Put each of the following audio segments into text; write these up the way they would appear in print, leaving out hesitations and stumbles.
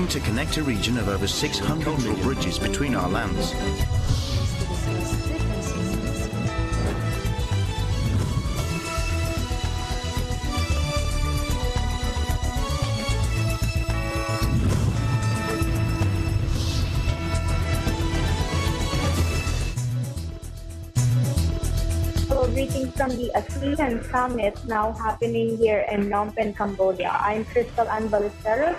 aim to connect a region of over 600 million bridges between our lands. Greetings from the ASEAN Summit now happening here in Phnom Penh, Cambodia. I'm Crystal Ann Ballesteros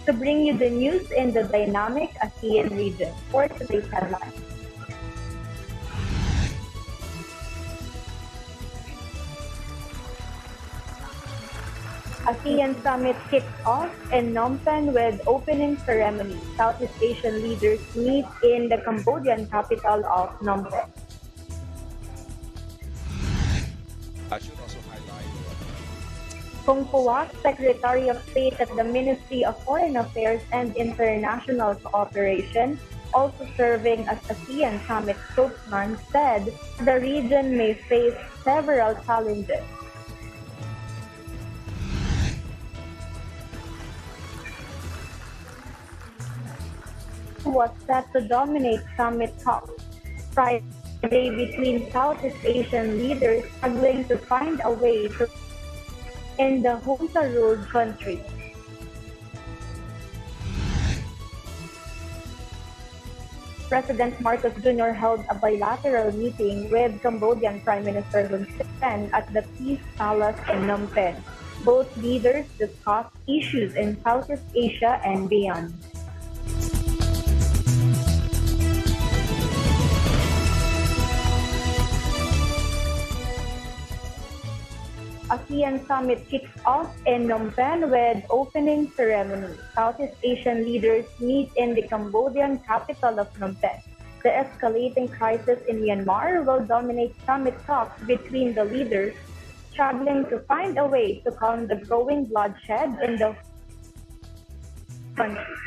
to bring you the news in the dynamic ASEAN region for today's headlines. ASEAN Summit kicks off in Phnom Penh with opening ceremony. Southeast Asian leaders meet in the Cambodian capital of Phnom Penh. I should also highlight Kung Puwak, Secretary of State at the Ministry of Foreign Affairs and International Cooperation, also serving as ASEAN Summit spokesman, said the region may face several challenges. Was set to dominate summit talks Friday between Southeast Asian leaders struggling to find a way to in the junta-ruled country. President Marcos Jr. held a bilateral meeting with Cambodian Prime Minister Hun Sen at the Peace Palace in Phnom Penh. Both leaders discussed issues in Southeast Asia and beyond. ASEAN Summit kicks off in Phnom Penh with opening ceremony. Southeast Asian leaders meet in the Cambodian capital of Phnom Penh. The escalating crisis in Myanmar will dominate summit talks between the leaders, struggling to find a way to calm the growing bloodshed in the country.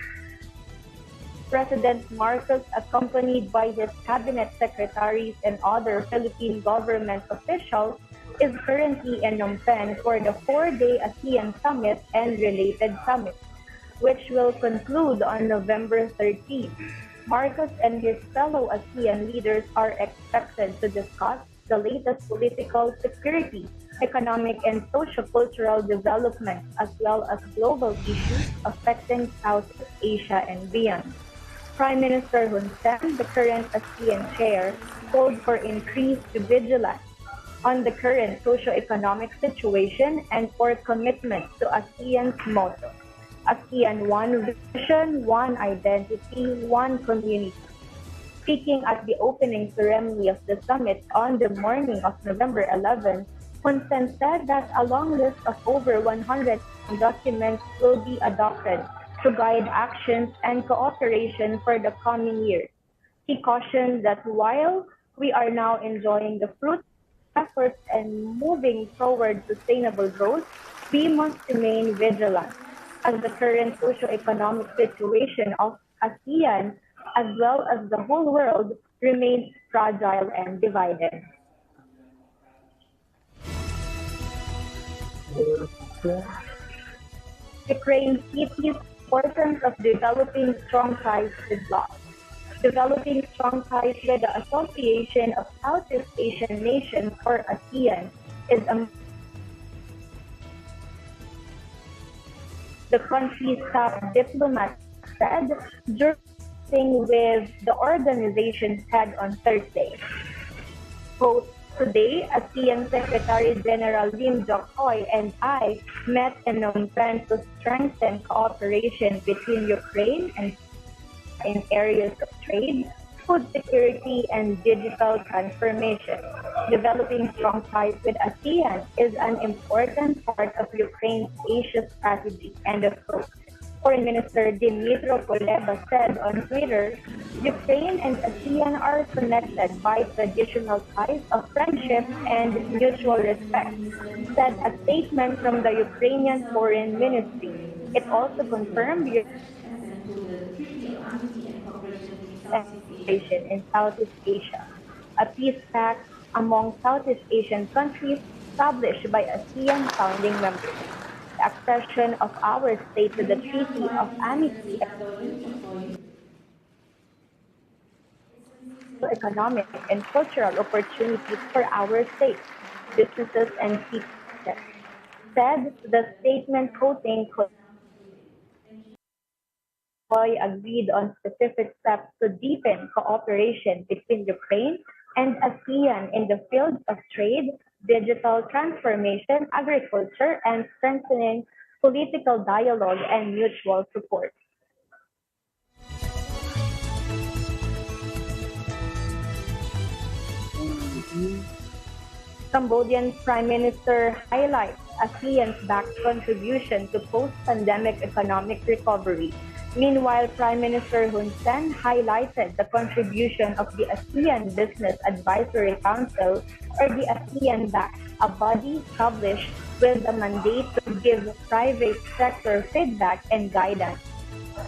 President Marcos, accompanied by his cabinet secretaries and other Philippine government officials, is currently in Phnom Penh for the 4-day ASEAN Summit and related summits, which will conclude on November 13. Marcos and his fellow ASEAN leaders are expected to discuss the latest political, security, economic, and socio-cultural developments, as well as global issues affecting Southeast Asia and beyond. Prime Minister Hun Sen, the current ASEAN chair, called for increased vigilance on the current socio-economic situation and for commitment to ASEAN's motto, ASEAN One Vision, One Identity, One Community. Speaking at the opening ceremony of the summit on the morning of November 11, Hun Sen said that a long list of over 100 documents will be adopted to guide actions and cooperation for the coming years. He cautioned that while we are now enjoying the fruits efforts and moving toward sustainable growth, we must remain vigilant as the current socio-economic situation of ASEAN as well as the whole world remains fragile and divided. Ukraine sees the importance of developing strong ties with blocs. Developing strong ties with the Association of Southeast Asian Nations, or ASEAN, is the country's top diplomat said during with the organization's head on Thursday. Quote, today, ASEAN Secretary General Lim Jokoy and I met in Phnom Penh to strengthen cooperation between Ukraine and in areas of trade, food security, and digital transformation. Developing strong ties with ASEAN is an important part of Ukraine's Asia strategy, end of quote. Foreign Minister Dmytro Kuleba said on Twitter, Ukraine and ASEAN are connected by traditional ties of friendship and mutual respect, said a statement from the Ukrainian Foreign Ministry. It also confirmed in Southeast Asia, a peace pact among Southeast Asian countries established by ASEAN founding members. the accession of our state to the Treaty of Amity, economic and cultural opportunities for our state, businesses, and citizens, said the statement quoting Hanoi agreed on specific steps to deepen cooperation between Ukraine and ASEAN in the fields of trade, digital transformation, agriculture, and strengthening political dialogue and mutual support. Cambodian Prime Minister highlights ASEAN's backed contribution to post-pandemic economic recovery. Meanwhile, Prime Minister Hun Sen highlighted the contribution of the ASEAN Business Advisory Council, or the ASEAN BAC, a body established with the mandate to give private sector feedback and guidance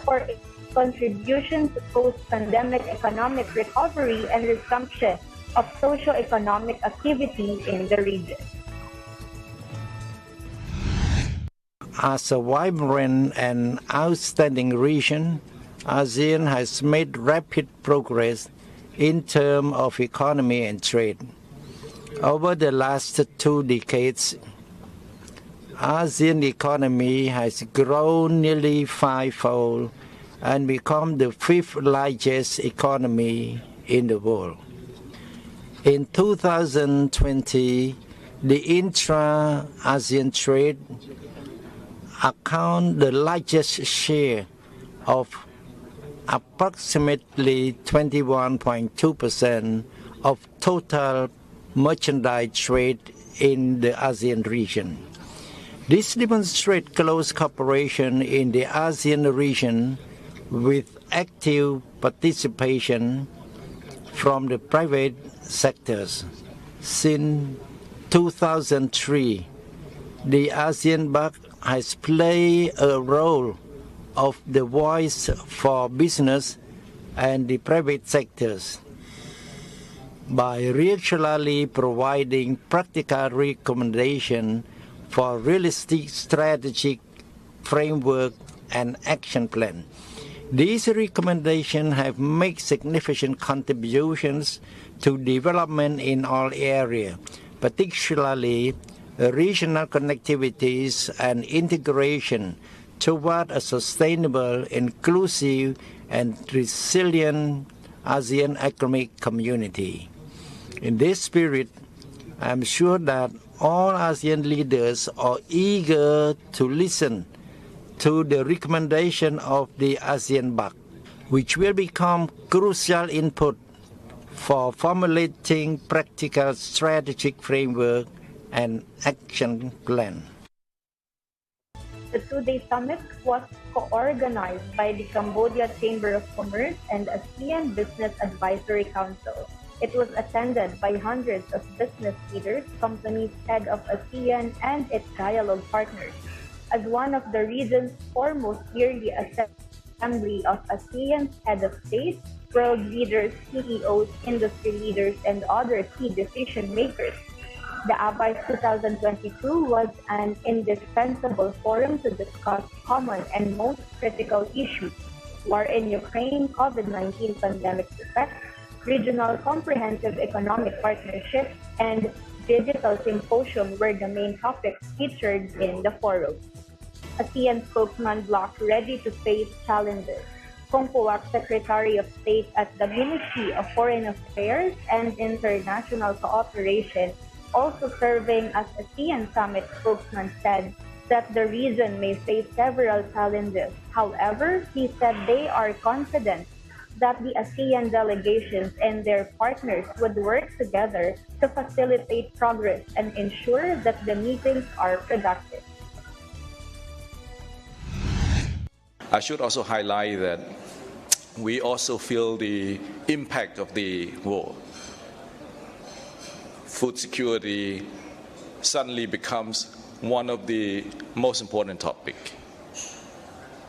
for its contribution to post-pandemic economic recovery and resumption of socio-economic activity in the region. As a vibrant and outstanding region, ASEAN has made rapid progress in terms of economy and trade. Over the last 2 decades, ASEAN economy has grown nearly fivefold and become the 5th largest economy in the world. In 2020, the intra-ASEAN trade account the largest share of approximately 21.2% of total merchandise trade in the ASEAN region. This demonstrates close cooperation in the ASEAN region with active participation from the private sectors. Since 2003, the ASEAN BAC has played a role of the voice for business and the private sectors by regularly providing practical recommendations for realistic strategic framework and action plan. These recommendations have made significant contributions to development in all areas, particularly regional connectivities and integration toward a sustainable, inclusive, and resilient ASEAN economic community. In this spirit, I am sure that all ASEAN leaders are eager to listen to the recommendation of the ASEAN BAC, which will become crucial input for formulating practical strategic framework and action plan. The 2-day summit was co-organized by the Cambodia Chamber of Commerce and ASEAN Business Advisory Council. It was attended by hundreds of business leaders, companies, head of ASEAN, and its dialogue partners. As one of the region's foremost yearly assembly of ASEAN's head of state, world leaders, CEOs, industry leaders, and other key decision makers, the ABAI's 2022 was an indispensable forum to discuss common and most critical issues: war in Ukraine, COVID-19 pandemic effects, regional comprehensive economic partnership, and digital symposium were the main topics featured in the forum. ASEAN spokesman block ready to face challenges. Kong Puwak, Secretary of State at the Ministry of Foreign Affairs and International Cooperation, also serving as ASEAN Summit spokesman, said that the region may face several challenges. However, he said they are confident that the ASEAN delegations and their partners would work together to facilitate progress and ensure that the meetings are productive. I should also highlight that we also feel the impact of the war. Food security suddenly becomes one of the most important topics.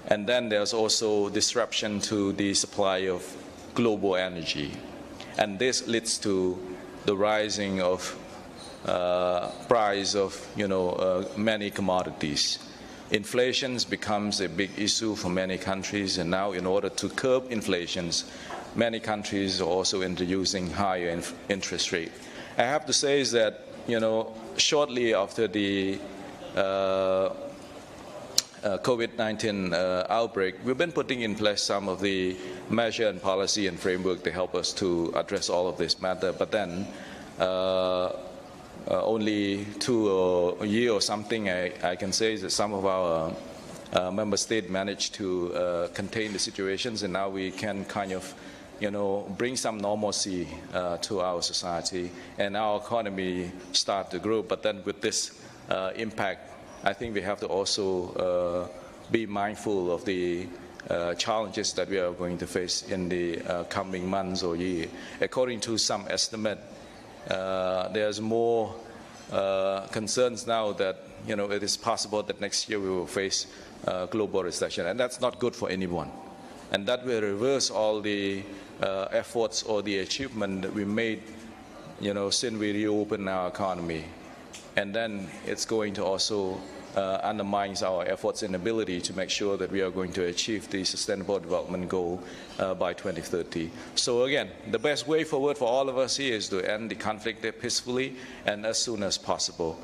And then there's also disruption to the supply of global energy. And this leads to the rising of price of many commodities. Inflation becomes a big issue for many countries, and now in order to curb inflation, many countries are also introducing higher interest rate. I have to say is that, shortly after the COVID-19 outbreak, we've been putting in place some of the measure and policy and framework to help us to address all of this matter. But then, only a year or something, I can say that some of our member states managed to contain the situations, and now we can kind of, bring some normalcy to our society, and our economy start to grow. But then with this impact, I think we have to also be mindful of the challenges that we are going to face in the coming months or year. According to some estimate, there's more concerns now that it is possible that next year we will face global recession, and that's not good for anyone. And that will reverse all the efforts or the achievement that we made, since we reopened our economy. And then it's going to also undermine our efforts and ability to make sure that we are going to achieve the Sustainable Development Goal by 2030. So again, the best way forward for all of us here is to end the conflict peacefully and as soon as possible,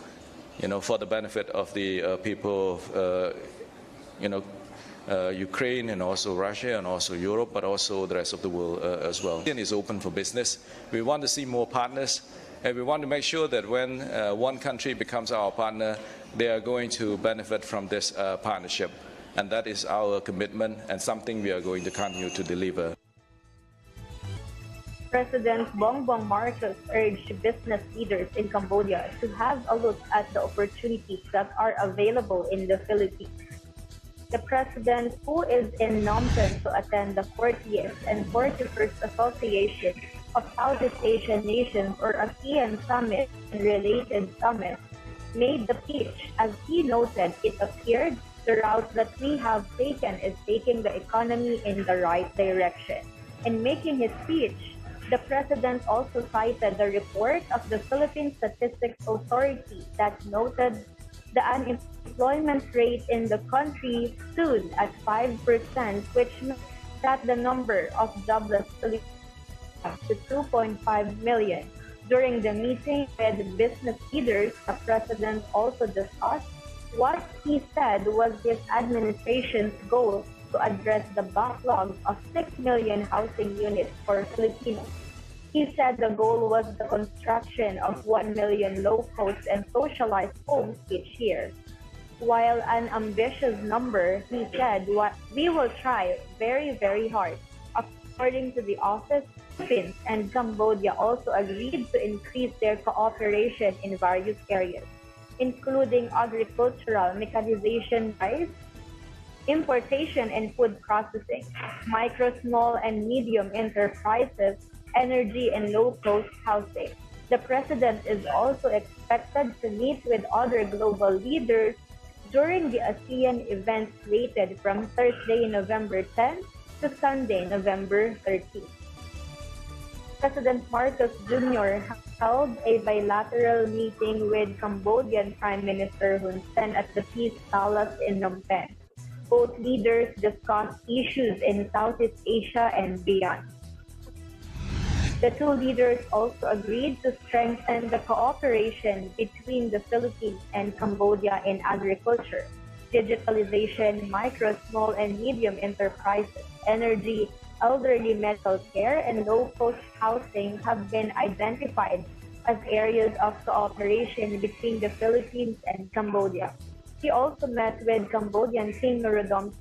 for the benefit of the people of, Ukraine and also Russia and also Europe, but also the rest of the world as well. ASEAN is open for business. We want to see more partners, and we want to make sure that when one country becomes our partner, they are going to benefit from this partnership. And that is our commitment and something we are going to continue to deliver. President Bongbong Marcos urged business leaders in Cambodia to have a look at the opportunities that are available in the Philippines. The president, who is in Phnom Penh to attend the 40th and 41st Association of Southeast Asian Nations, or ASEAN Summit and related summits, made the pitch. As he noted, it appeared the route that we have taken is taking the economy in the right direction. In making his speech, the president also cited the report of the Philippine Statistics Authority that noted the unemployment rate in the country stood at 5%, which meant that the number of jobless Filipinos to 2.5 million. During the meeting with business leaders, the president also discussed what he said was his administration's goal to address the backlog of 6 million housing units for Filipinos. He said the goal was the construction of 1 million low-cost and socialized homes each year. While an ambitious number, he said, we will try very, very hard. According to the office, Philippines and Cambodia also agreed to increase their cooperation in various areas, including agricultural mechanization, rice, importation and food processing, micro, small, and medium enterprises, energy, and low-cost housing. The president is also expected to meet with other global leaders during the ASEAN event slated from Thursday, November 10 to Sunday, November 13. President Marcos Jr. held a bilateral meeting with Cambodian Prime Minister Hun Sen at the Peace Palace in Phnom Penh. Both leaders discussed issues in Southeast Asia and beyond. The two leaders also agreed to strengthen the cooperation between the Philippines and Cambodia in agriculture, digitalization, micro, small, and medium enterprises, energy, elderly medical care, and low-cost housing have been identified as areas of cooperation between the Philippines and Cambodia. He also met with Cambodian King Norodom,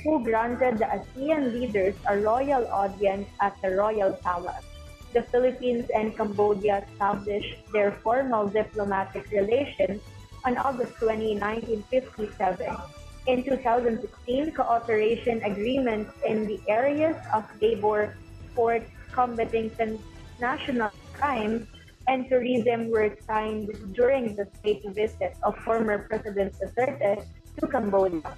who granted the ASEAN leaders a royal audience at the Royal Palace. The Philippines and Cambodia established their formal diplomatic relations on August 20, 1957. In 2016, cooperation agreements in the areas of labor, sport, combating transnational crime, and tourism were signed during the state visit of former President Duterte to Cambodia.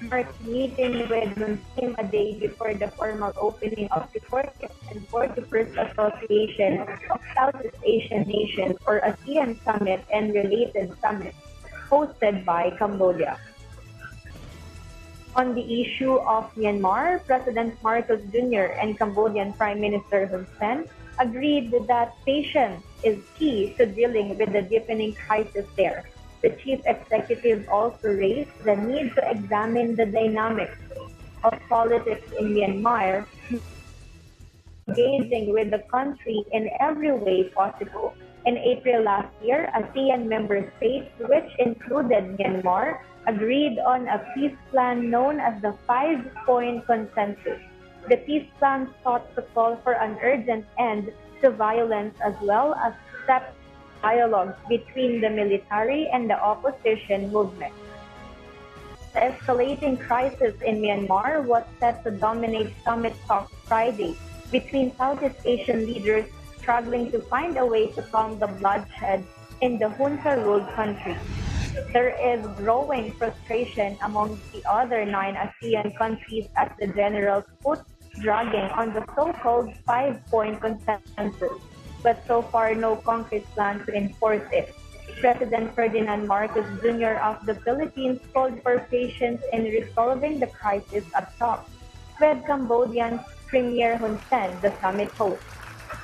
Mark's meeting with Hun came a day before the formal opening of the 40th and 41st Association of Southeast Asian Nations, or ASEAN Summit and related summits. hosted by Cambodia. On the issue of Myanmar, President Marcos Jr. and Cambodian Prime Minister Hun Sen agreed that patience is key to dealing with the deepening crisis there. The chief executive also raised the need to examine the dynamics of politics in Myanmar, engaging with the country in every way possible. In April last year, ASEAN member states, which included Myanmar, agreed on a peace plan known as the 5-point consensus. The peace plan sought to call for an urgent end to violence as well as step dialogue between the military and the opposition movement. The escalating crisis in Myanmar was set to dominate summit talks Friday between Southeast Asian leaders struggling to find a way to calm the bloodshed in the junta-ruled country. There is growing frustration among the other 9 ASEAN countries as the generals put dragging on the so-called 5-point consensus, but so far no concrete plan to enforce it. President Ferdinand Marcos Jr. of the Philippines called for patience in resolving the crisis up top, with Cambodian Premier Hun Sen, the summit host.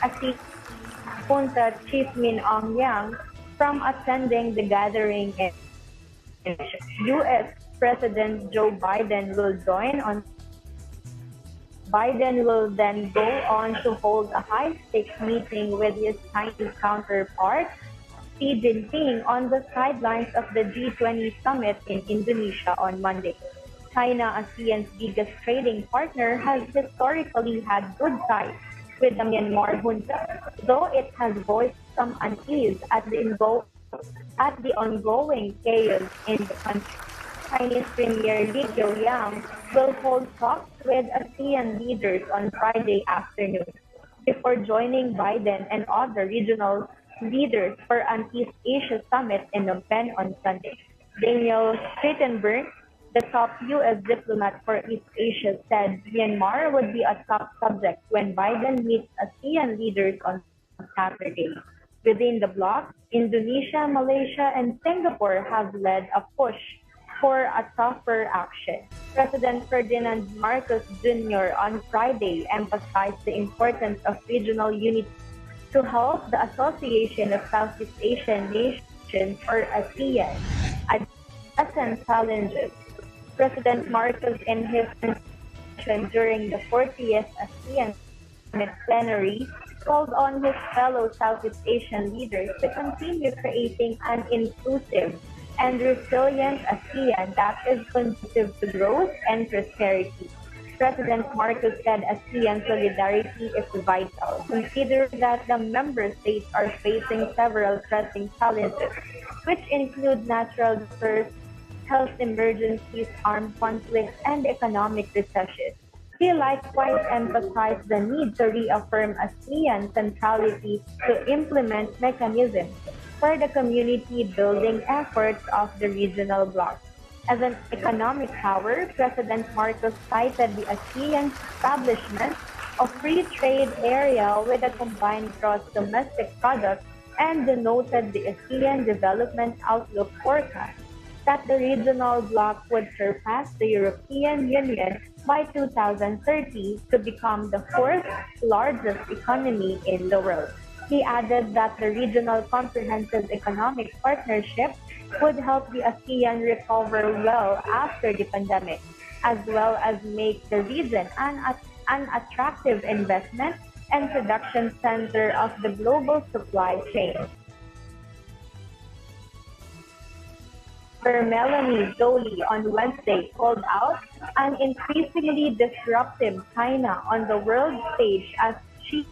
ASEAN Junta Chief Min Aung Hlaing from attending the gathering in U.S. President Joe Biden will join on. Biden will then go on to hold a high-stakes meeting with his Chinese counterpart, Xi Jinping, on the sidelines of the G20 summit in Indonesia on Monday. China, ASEAN's biggest trading partner, has historically had good ties with the Myanmar junta, though it has voiced some unease at the ongoing chaos in the country. Chinese Premier Li Keqiang will hold talks with ASEAN leaders on Friday afternoon before joining Biden and other regional leaders for an East Asia summit in Phnom Penh on Sunday. Daniel Crittenberg, the top U.S. diplomat for East Asia, said Myanmar would be a top subject when Biden meets ASEAN leaders on Saturday. Within the bloc, Indonesia, Malaysia, and Singapore have led a push for a tougher action. President Ferdinand Marcos Jr. on Friday emphasized the importance of regional unity to help the Association of Southeast Asian Nations, or ASEAN, address challenges. President Marcos, in his presentation during the 40th ASEAN Summit plenary, called on his fellow Southeast Asian leaders to continue creating an inclusive and resilient ASEAN that is conducive to growth and prosperity. President Marcos said ASEAN solidarity is vital, considering that the member states are facing several pressing challenges, which include natural disasters, health emergencies, armed conflicts, and economic recession. He likewise emphasized the need to reaffirm ASEAN centrality to implement mechanisms for the community-building efforts of the regional bloc. As an economic power, President Marcos cited the ASEAN establishment of free trade area with a combined gross domestic product and denoted the ASEAN Development Outlook forecast that the regional bloc would surpass the European Union by 2030 to become the 4th largest economy in the world. He added that the regional comprehensive economic partnership would help the ASEAN recover well after the pandemic, as well as make the region an attractive investment and production center of the global supply chain. Melanie Joly on Wednesday called out an increasingly disruptive China on the world stage as she,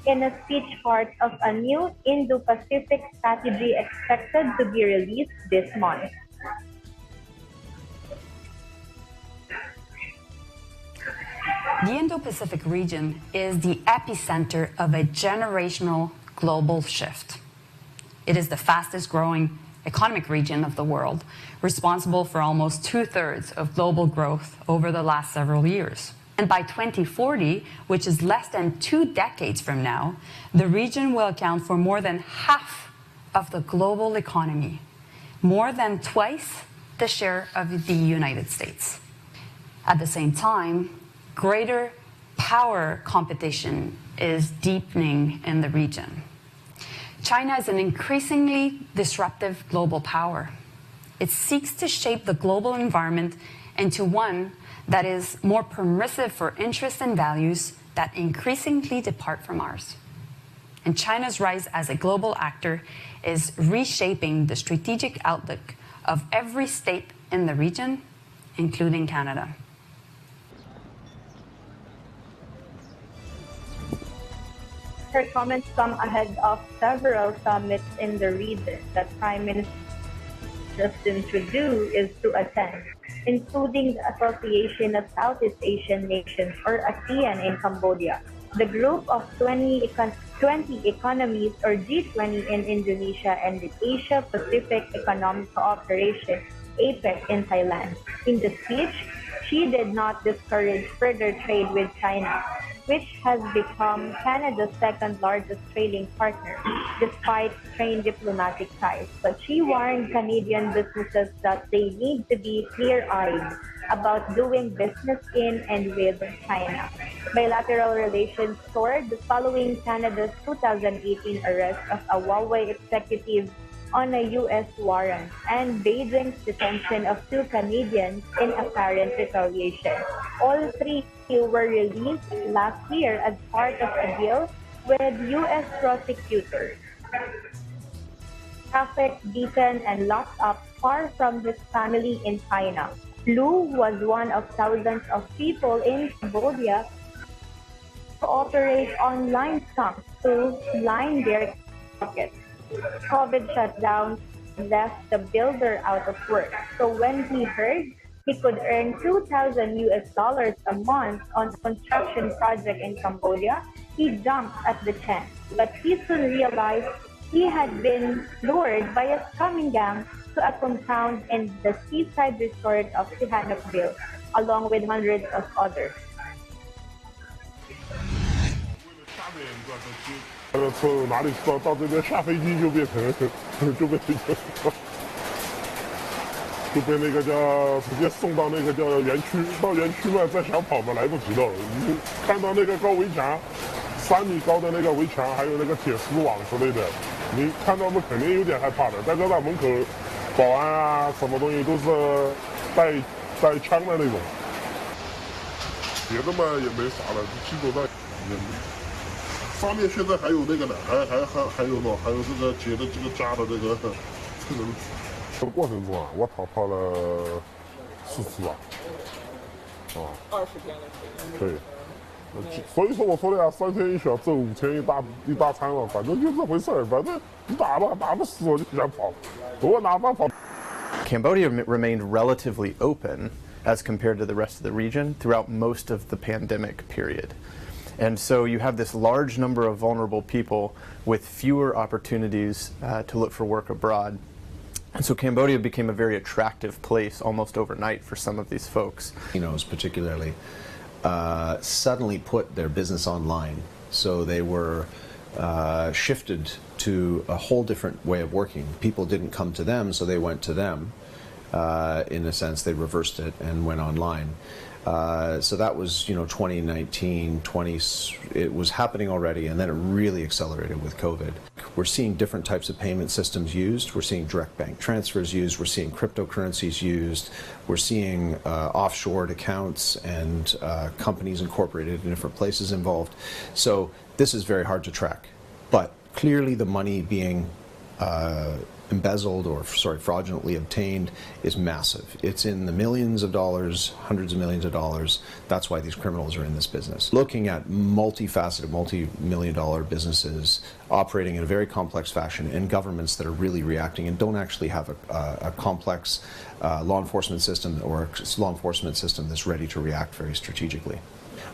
in a speech part of a new Indo-Pacific strategy expected to be released this month. The Indo-Pacific region is the epicenter of a generational global shift. It is the fastest growing economic region of the world, responsible for almost 2/3 of global growth over the last several years. And by 2040, which is less than 2 decades from now, the region will account for more than half of the global economy, more than twice the share of the United States. At the same time, greater power competition is deepening in the region. China is an increasingly disruptive global power. It seeks to shape the global environment into one that is more permissive for interests and values that increasingly depart from ours. And China's rise as a global actor is reshaping the strategic outlook of every state in the region, including Canada. Her comments come ahead of several summits in the region that Prime Minister Justin Trudeau is to attend, including the Association of Southeast Asian Nations, or ASEAN, in Cambodia, the Group of 20 Economies, or G20, in Indonesia, and the Asia-Pacific Economic Cooperation, APEC, in Thailand. In the speech, she did not discourage further trade with China, which has become Canada's second-largest trading partner, despite strained diplomatic ties. But she warned Canadian businesses that they need to be clear-eyed about doing business in and with China. Bilateral relations soared following Canada's 2018 arrest of a Huawei executive on a U.S. warrant and Beijing's detention of 2 Canadians in apparent retaliation. All 3 were released last year as part of a deal with U.S. prosecutors. Trafficked, beaten, and locked up far from his family in China. Lu was one of thousands of people in Cambodia who operate online scams to line their pockets. COVID shutdown left the builder out of work. So when he heard he could earn $2,000 a month on a construction project in Cambodia, he jumped at the chance. But he soon realized he had been lured by a scamming gang to a compound in the seaside resort of Sihanoukville, along with hundreds of others. 从哪里到这边下飞机就变成就被那个叫直接送到那个叫园区，到园区嘛再想跑嘛来不及了。你看到那个高围墙，3米高的那个围墙，还有那个铁丝网之类的，你看到嘛肯定有点害怕的。再加上门口保安啊什么东西都是带枪的那种，别的嘛也没啥了，基本上也没。 上面现在还有那个呢，还有呢，还有这个结的这个痂的这个这个过程中啊，我逃了4次啊，20天的时间。对，所以说我说的呀，3天1小挣5天一大餐了，反正就这回事儿，反正你打吧，打不死我就想跑，我哪怕跑。Cambodia remained relatively open as compared to the rest of the region throughout most of the pandemic period. And so you have this large number of vulnerable people with fewer opportunities to look for work abroad. And so Cambodia became a very attractive place almost overnight for some of these folks. Particularly suddenly put their business online. So they were shifted to a whole different way of working. People didn't come to them, so they went to them. In a sense, they reversed it and went online. So that was, 2019, it was happening already, and then it really accelerated with COVID. We're seeing different types of payment systems used. We're seeing direct bank transfers used. We're seeing cryptocurrencies used. We're seeing offshored accounts and companies incorporated in different places involved. So this is very hard to track. But clearly the money being embezzled or fraudulently obtained is massive. It's in the millions of dollars, hundreds of millions of dollars. That's why these criminals are in this business. Looking at multifaceted, multi-million-dollar businesses operating in a very complex fashion, and governments that are really reacting and don't actually have a complex law enforcement system or a law enforcement system that's ready to react very strategically.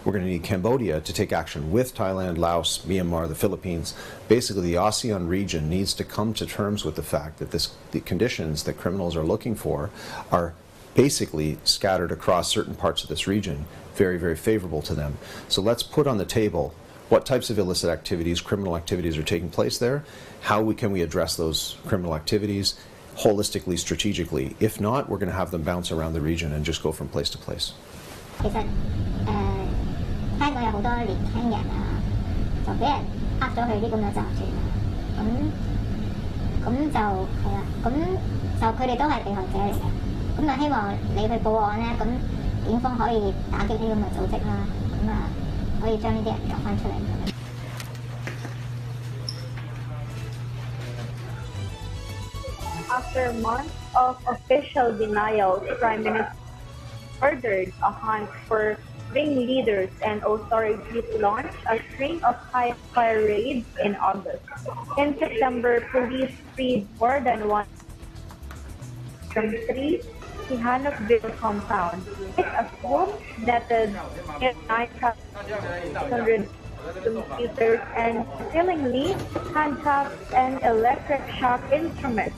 We're going to need Cambodia to take action with Thailand, Laos, Myanmar, the Philippines. Basically, the ASEAN region needs to come to terms with the fact that the conditions that criminals are looking for are basically scattered across certain parts of this region, very, very favorable to them. So let's put on the table what types of illicit activities, criminal activities are taking place there, how can we address those criminal activities, holistically, strategically. If not, we're going to have them bounce around the region and just go from place to place. 其實香港有好多年輕人啊，就俾人呃咗去啲咁嘅集團啊，咁就係啦，咁就佢哋都係被害者嚟嘅，咁就希望你去報案咧，咁警方可以打擊呢啲咁嘅組織啦，咁啊可以將呢啲人救翻出嚟。After months of official denial, Prime Minister ordered a hunt for ringleaders and authorities launched a string of high-fire raids in August. In September, police freed more than one from 3 Sihanoukville compound. It assumed that the 9,500 computers and chillingly handcuffs and electric shock instruments.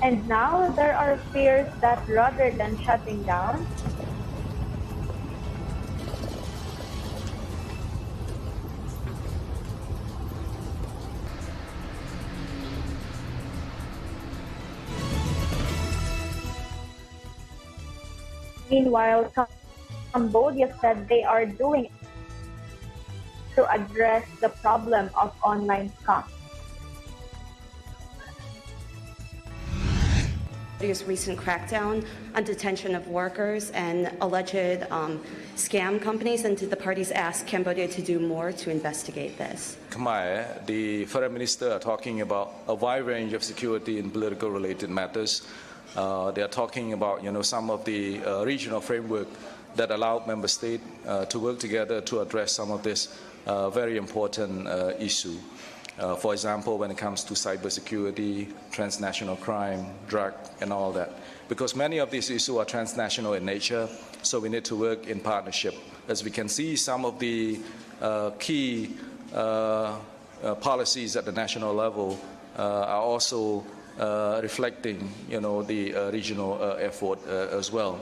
And now there are fears that rather than shutting down, meanwhile, Cambodia said they are doing to address the problem of online scams. Cambodia's recent crackdown on detention of workers and alleged scam companies, and the parties asked Cambodia to do more to investigate this. Khmer, the foreign minister, are talking about a wide range of security and political related matters. They are talking about, some of the regional framework that allow member states to work together to address some of this very important issue. For example, when it comes to cybersecurity, transnational crime, drug, and all that. Because many of these issues are transnational in nature, so we need to work in partnership. As we can see, some of the key policies at the national level are also reflecting, the regional effort as well.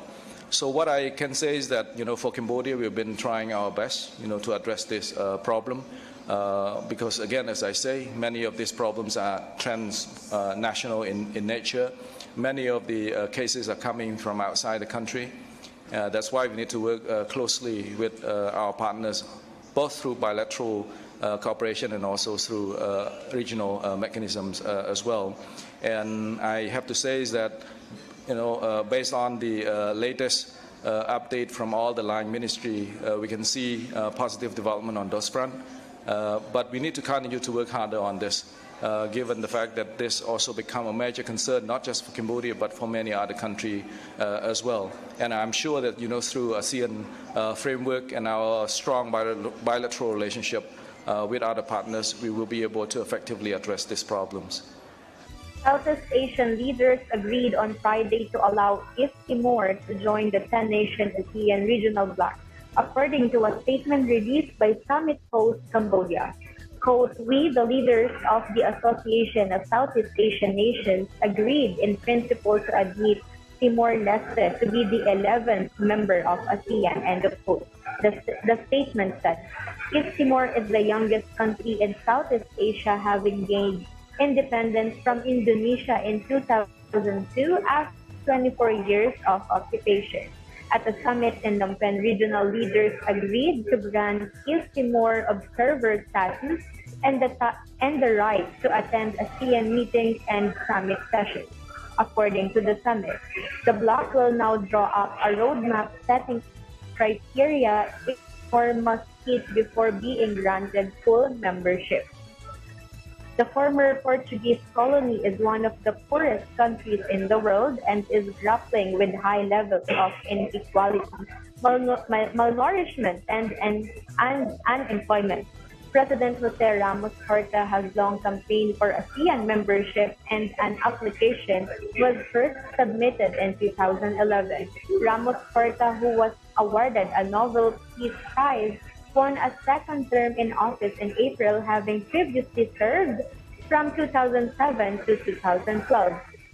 So what I can say is that, for Cambodia, we've been trying our best, to address this problem. Because again, as I say, many of these problems are transnational in nature. Many of the cases are coming from outside the country. That's why we need to work closely with our partners, both through bilateral cooperation and also through regional mechanisms as well. And I have to say is that, based on the latest update from all the line ministry, we can see positive development on those fronts. But we need to continue to work harder on this, given the fact that this also become a major concern, not just for Cambodia, but for many other countries as well. And I'm sure that, through ASEAN framework and our strong bilateral relationship with other partners, we will be able to effectively address these problems. Southeast Asian leaders agreed on Friday to allow East Timor to join the 10-nation ASEAN regional bloc, according to a statement released by summit host Cambodia. Quote, "We, the leaders of the Association of Southeast Asian Nations, agreed in principle to admit Timor-Leste to be the 11th member of ASEAN," end of quote. The statement said, East Timor is the youngest country in Southeast Asia, having gained independence from Indonesia in 2002 after 24 years of occupation. At the summit in Phnom Penh, regional leaders agreed to grant East Timor observer status and the right to attend ASEAN meetings and summit sessions. According to the summit, the bloc will now draw up a roadmap setting criteria East Timor must meet before being granted full membership. The former Portuguese colony is one of the poorest countries in the world and is grappling with high levels of inequality, malnourishment, and unemployment. President Jose Ramos Horta has long campaigned for ASEAN membership, and an application was first submitted in 2011. Ramos Horta, who was awarded a Nobel Peace Prize, won a second term in office in April, having previously served from 2007 to 2012.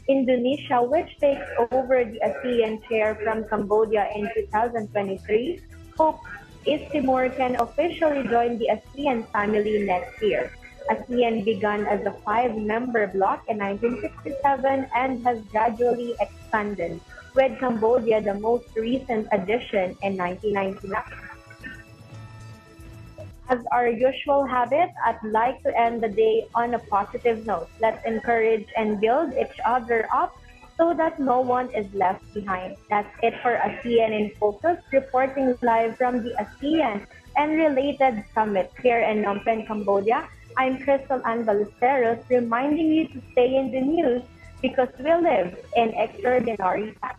Indonesia, which takes over the ASEAN chair from Cambodia in 2023, hopes East Timor can officially join the ASEAN family next year. ASEAN began as a 5-member bloc in 1967 and has gradually expanded, with Cambodia the most recent addition in 1999. As our usual habit, I'd like to end the day on a positive note. Let's encourage and build each other up so that no one is left behind. That's it for ASEAN in Focus, reporting live from the ASEAN and related summit here in Phnom Penh, Cambodia. I'm Crystal Ann Ballesteros, reminding you to stay in the news because we live in extraordinary times.